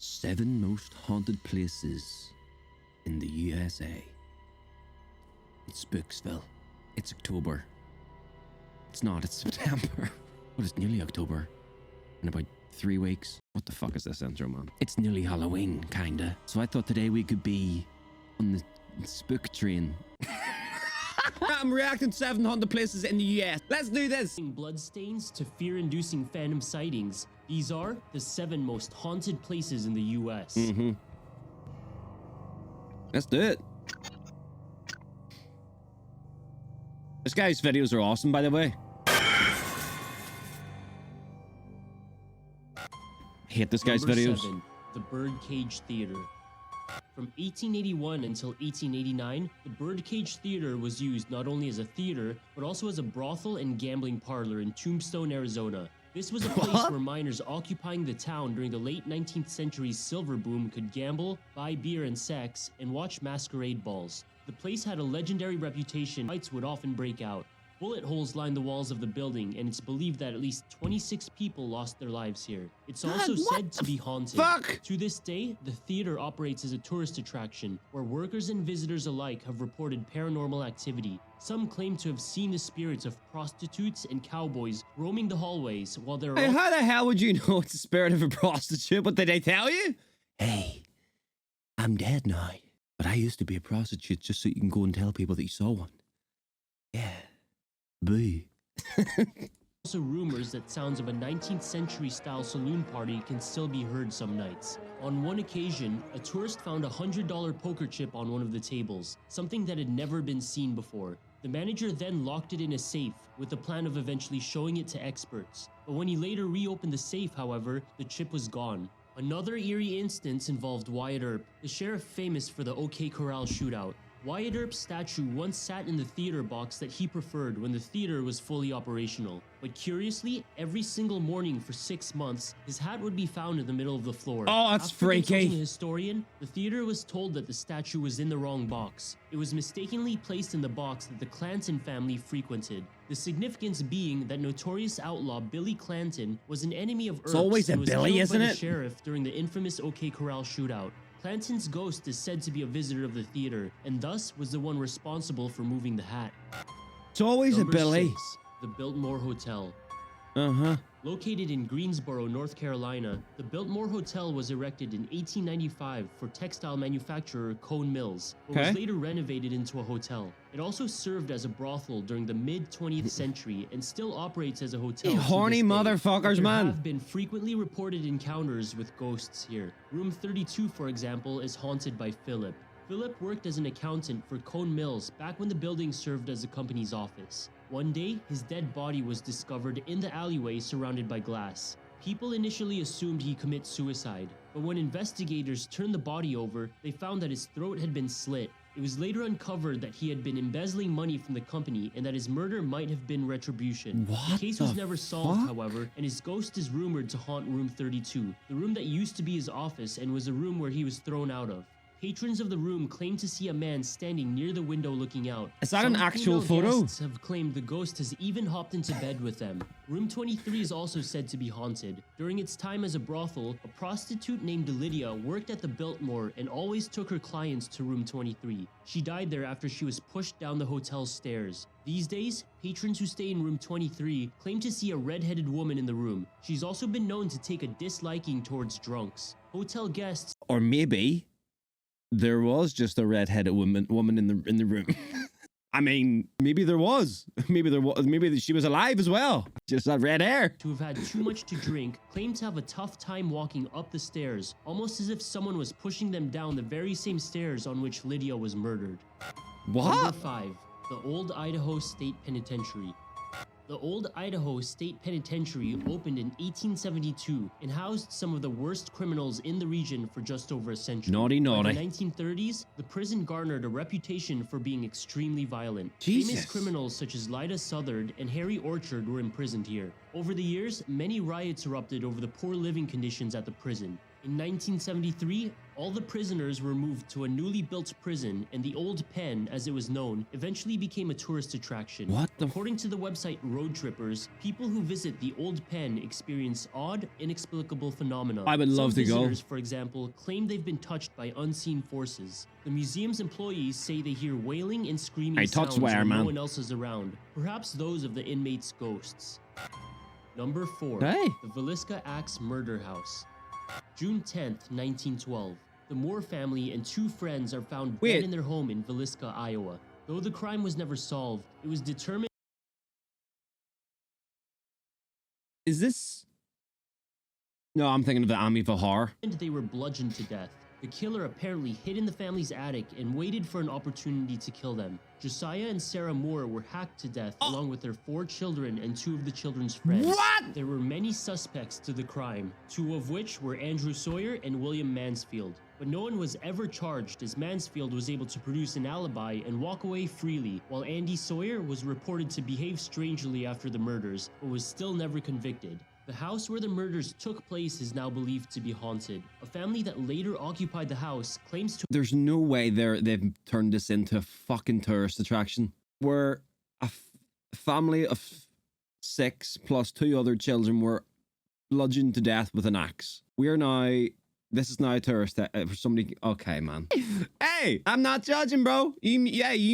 7 most haunted places in the USA. It's Spooksville. It's October. It's not, it's September. But it's nearly October. In about 3 weeks. What the fuck is this intro, man? It's nearly Halloween, kinda. So I thought today we could be on the spook train. I'm reacting to 7 haunted places in the US. Let's do this. Bloodstains to fear-inducing phantom sightings. These are the 7 most haunted places in the US. Let's do it. This guy's videos are awesome, by the way. I hate this guy's Number videos. 7, the Birdcage Theater. From 1881 until 1889, the Birdcage Theater was used not only as a theater, but also as a brothel and gambling parlor in Tombstone, Arizona. This was a place where miners occupying the town during the late 19th century's silver boom could gamble, buy beer and sex, and watch masquerade balls. The place had a legendary reputation. Fights would often break out. Bullet holes lined the walls of the building, and it's believed that at least 26 people lost their lives here. It's also said to be haunted. Fuck? To this day, the theater operates as a tourist attraction, where workers and visitors alike have reported paranormal activity. Some claim to have seen the spirits of prostitutes and cowboys roaming the hallways, while there are... Hey, how the hell would you know it's the spirit of a prostitute? What did they tell you? Hey, I'm dead now, but I used to be a prostitute just so you can go and tell people that you saw one. Yeah. Boo. Also rumors that sounds of a 19th century style saloon party can still be heard some nights. On one occasion, a tourist found a $100 poker chip on one of the tables, something that had never been seen before. The manager then locked it in a safe with the plan of eventually showing it to experts. But when he later reopened the safe, however, the chip was gone. Another eerie instance involved Wyatt Earp, the sheriff famous for the OK Corral shootout. Wyatt Earp's statue once sat in the theater box that he preferred when the theater was fully operational. But curiously, every single morning for 6 months, his hat would be found in the middle of the floor. Oh, that's After consulting freaky. a historian, the theater was told that the statue was in the wrong box. It was mistakenly placed in the box that the Clanton family frequented. The significance being that notorious outlaw Billy Clanton was an enemy of Earp's. It's always a and was Billy, killed isn't by the it? sheriff during the infamous OK Corral shootout. Clanton's ghost is said to be a visitor of the theater, and thus was the one responsible for moving the hat. It's always Number a Billy. 6, the Builtmore Hotel. Uh-huh. Located in Greensboro, North Carolina, the Builtmore Hotel was erected in 1895 for textile manufacturer Cone Mills, but was later renovated into a hotel. It also served as a brothel during the mid-20th century and still operates as a hotel. You horny motherfuckers, man. There have been frequently reported encounters with ghosts here. Room 32, for example, is haunted by Philip. Philip worked as an accountant for Cone Mills back when the building served as the company's office. One day, his dead body was discovered in the alleyway surrounded by glass. People initially assumed he committed suicide, but when investigators turned the body over, they found that his throat had been slit. It was later uncovered that he had been embezzling money from the company and that his murder might have been retribution. What the case was the never solved, fuck? however, and his ghost is rumored to haunt room 32, the room that used to be his office and was a room where he was thrown out of. Patrons of the room claim to see a man standing near the window looking out. Is that an Some actual female photo? guests have claimed the ghost has even hopped into bed with them. Room 23 is also said to be haunted. During its time as a brothel, a prostitute named Lydia worked at the Biltmore and always took her clients to room 23. She died there after she was pushed down the hotel's stairs. These days, patrons who stay in room 23 claim to see a red-headed woman in the room. She's also been known to take a disliking towards drunks. Hotel guests... Or maybe there was just a red-headed woman in the room. I mean, maybe there was. Maybe she was alive as well. Just that red hair. who have had too much to drink claim to have a tough time walking up the stairs, almost as if someone was pushing them down the very same stairs on which Lydia was murdered. What? Number 5. The Old Idaho State Penitentiary. The Old Idaho State Penitentiary opened in 1872 and housed some of the worst criminals in the region for just over a century. Naughty, naughty. In the 1930s, the prison garnered a reputation for being extremely violent. Jesus. Famous criminals such as Lyda Southard and Harry Orchard were imprisoned here. Over the years, many riots erupted over the poor living conditions at the prison. In 1973, all the prisoners were moved to a newly built prison, and the old pen, as it was known, eventually became a tourist attraction. What the According to the website Road Trippers, people who visit the old pen experience odd, inexplicable phenomena. I would love to go. Visitors, for example, claim they've been touched by unseen forces. The museum's employees say they hear wailing and screaming sounds when no one else is around, perhaps those of the inmates' ghosts. Number 4. Hey. The Villisa Axe Murder House. June 10th, 1912. The Moore family and 2 friends are found dead in their home in Villisa, Iowa. Though the crime was never solved, it was determined... Is this... No, I'm thinking of the Amityville horror. They were bludgeoned to death. The killer apparently hid in the family's attic and waited for an opportunity to kill them. Josiah and Sarah Moore were hacked to death along with their 4 children and 2 of the children's friends. What? There were many suspects to the crime, 2 of which were Andrew Sawyer and William Mansfield. But no one was ever charged, as Mansfield was able to produce an alibi and walk away freely, while Andy Sawyer was reported to behave strangely after the murders, but was still never convicted. The house where the murders took place is now believed to be haunted. A family that later occupied the house claims to... There's no way they've turned this into a fucking tourist attraction. Where a family of 6 plus 2 other children were bludgeoned to death with an axe. This is now a tourist for somebody. Okay, man. Hey, I'm not judging, bro. You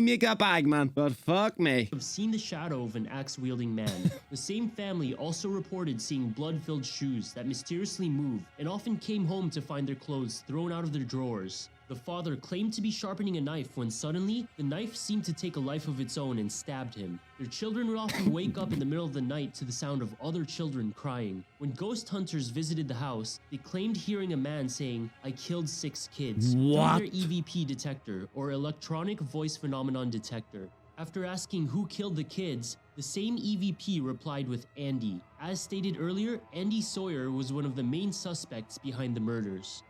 make a bag, man. But fuck me. Have seen the shadow of an axe-wielding man. The same family also reported seeing blood-filled shoes that mysteriously moved and often came home to find their clothes thrown out of their drawers. The father claimed to be sharpening a knife when suddenly, the knife seemed to take a life of its own and stabbed him. Their children would often wake up in the middle of the night to the sound of other children crying. When ghost hunters visited the house, they claimed hearing a man saying, "I killed 6 kids," What? through their EVP detector, or electronic voice phenomenon detector. After asking who killed the kids, the same EVP replied with Andy. As stated earlier, Andy Sawyer was one of the main suspects behind the murders.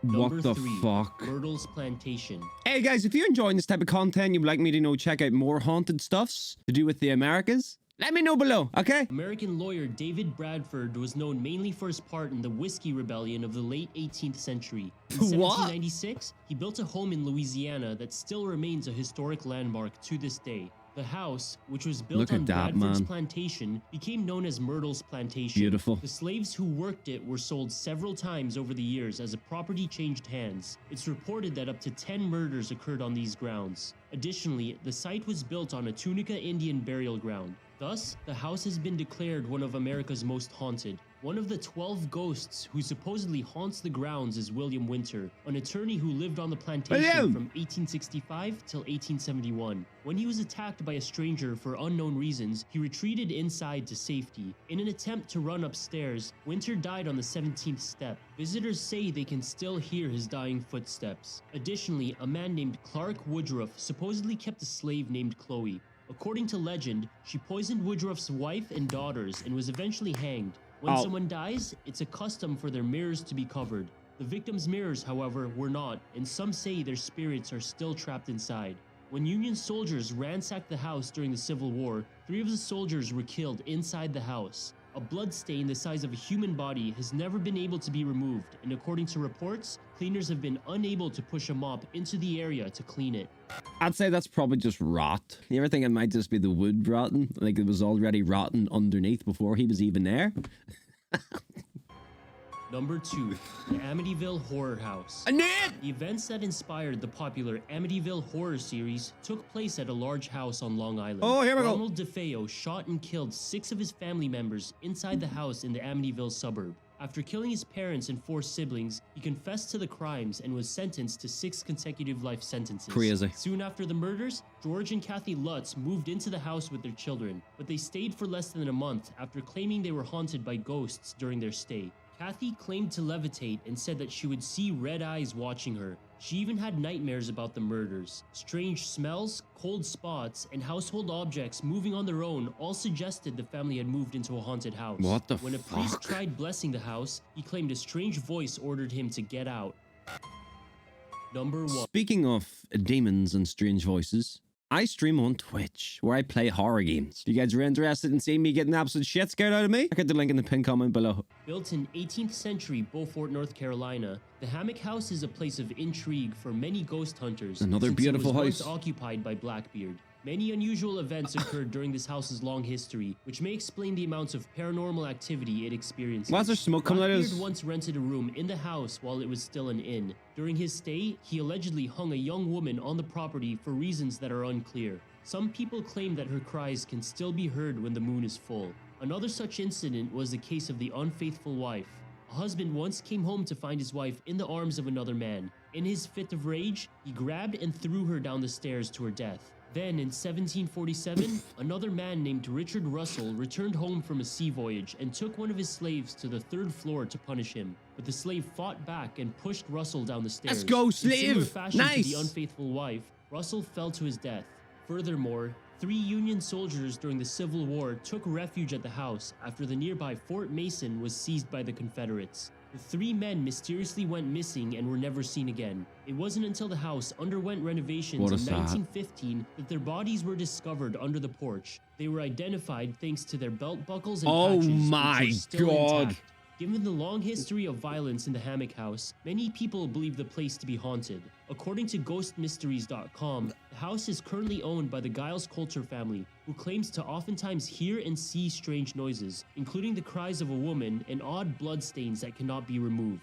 What Number the 3, fuck? Myrtle's Plantation. Hey guys, if you're enjoying this type of content, you'd like me to check out more haunted stuffs to do with the Americas, let me know below, okay? American lawyer David Bradford was known mainly for his part in the Whiskey Rebellion of the late 18th century. In 1796, he built a home in Louisiana that still remains a historic landmark to this day. The house, which was built on Bradford's plantation, became known as Myrtle's Plantation. Beautiful. The slaves who worked it were sold several times over the years as the property changed hands. It's reported that up to 10 murders occurred on these grounds. Additionally, the site was built on a Tunica Indian burial ground. Thus, the house has been declared one of America's most haunted. One of the 12 ghosts who supposedly haunts the grounds is William Winter, an attorney who lived on the plantation from 1865 till 1871. When he was attacked by a stranger for unknown reasons, he retreated inside to safety. In an attempt to run upstairs, Winter died on the 17th step. Visitors say they can still hear his dying footsteps. Additionally, a man named Clark Woodruff supposedly kept a slave named Chloe. According to legend, she poisoned Woodruff's wife and daughters and was eventually hanged. When someone dies, it's a custom for their mirrors to be covered. The victims' mirrors, however, were not, and some say their spirits are still trapped inside. When Union soldiers ransacked the house during the Civil War, 3 of the soldiers were killed inside the house. A blood stain the size of a human body has never been able to be removed, and according to reports, cleaners have been unable to push a mop into the area to clean it. I'd say that's probably just rot. You ever think it might just be the wood rotten? Like it was already rotten underneath before he was even there? Number 2, the Amityville Horror House. I knew it! The events that inspired the popular Amityville horror series took place at a large house on Long Island. Oh, here we go. Ronald DeFeo shot and killed 6 of his family members inside the house in the Amityville suburb. After killing his parents and 4 siblings, he confessed to the crimes and was sentenced to 6 consecutive life sentences. Crazy. Soon after the murders, George and Kathy Lutz moved into the house with their children, but they stayed for less than a month after claiming they were haunted by ghosts during their stay. Kathy claimed to levitate and said that she would see red eyes watching her. She even had nightmares about the murders. Strange smells, cold spots, and household objects moving on their own all suggested the family had moved into a haunted house. What the When a fuck? priest tried blessing the house, he claimed a strange voice ordered him to get out. Number 1. Speaking of demons and strange voices, I stream on Twitch, where I play horror games. If you guys are interested in seeing me getting absolute shit scared out of me, check out the link in the pinned comment below. Built in 18th century Beaufort, North Carolina, the Hammock House is a place of intrigue for many ghost hunters. Another since beautiful it was house. once occupied by Blackbeard. Many unusual events occurred during this house's long history, which may explain the amounts of paranormal activity it experiences. Why is there smoke coming out of Blackbeard his... once rented a room in the house while it was still an inn. During his stay, he allegedly hung a young woman on the property for reasons that are unclear. Some people claim that her cries can still be heard when the moon is full. Another such incident was the case of the unfaithful wife. A husband once came home to find his wife in the arms of another man. In his fit of rage, he grabbed and threw her down the stairs to her death. Then, in 1747, another man named Richard Russell returned home from a sea voyage and took one of his slaves to the 3rd floor to punish him. But the slave fought back and pushed Russell down the stairs. Let's go, In similar slave! fashion Nice! to the unfaithful wife, Russell fell to his death. Furthermore, 3 Union soldiers during the Civil War took refuge at the house after the nearby Fort Mason was seized by the Confederates. The 3 men mysteriously went missing and were never seen again. It wasn't until the house underwent renovations in 1915 that their bodies were discovered under the porch. They were identified thanks to their belt buckles and patches, which were still intact. Given the long history of violence in the Hammock House, many people believe the place to be haunted. According to ghostmysteries.com, the house is currently owned by the Giles Coulter family, who claims to oftentimes hear and see strange noises, including the cries of a woman and odd bloodstains that cannot be removed.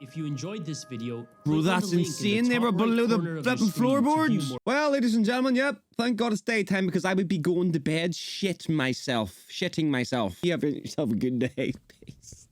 If you enjoyed this video, Bro, that's insane. They were below the flipping floorboards. Well, ladies and gentlemen, yep. Thank God it's daytime because I would be going to bed shitting myself. You have yourself a good day. Peace.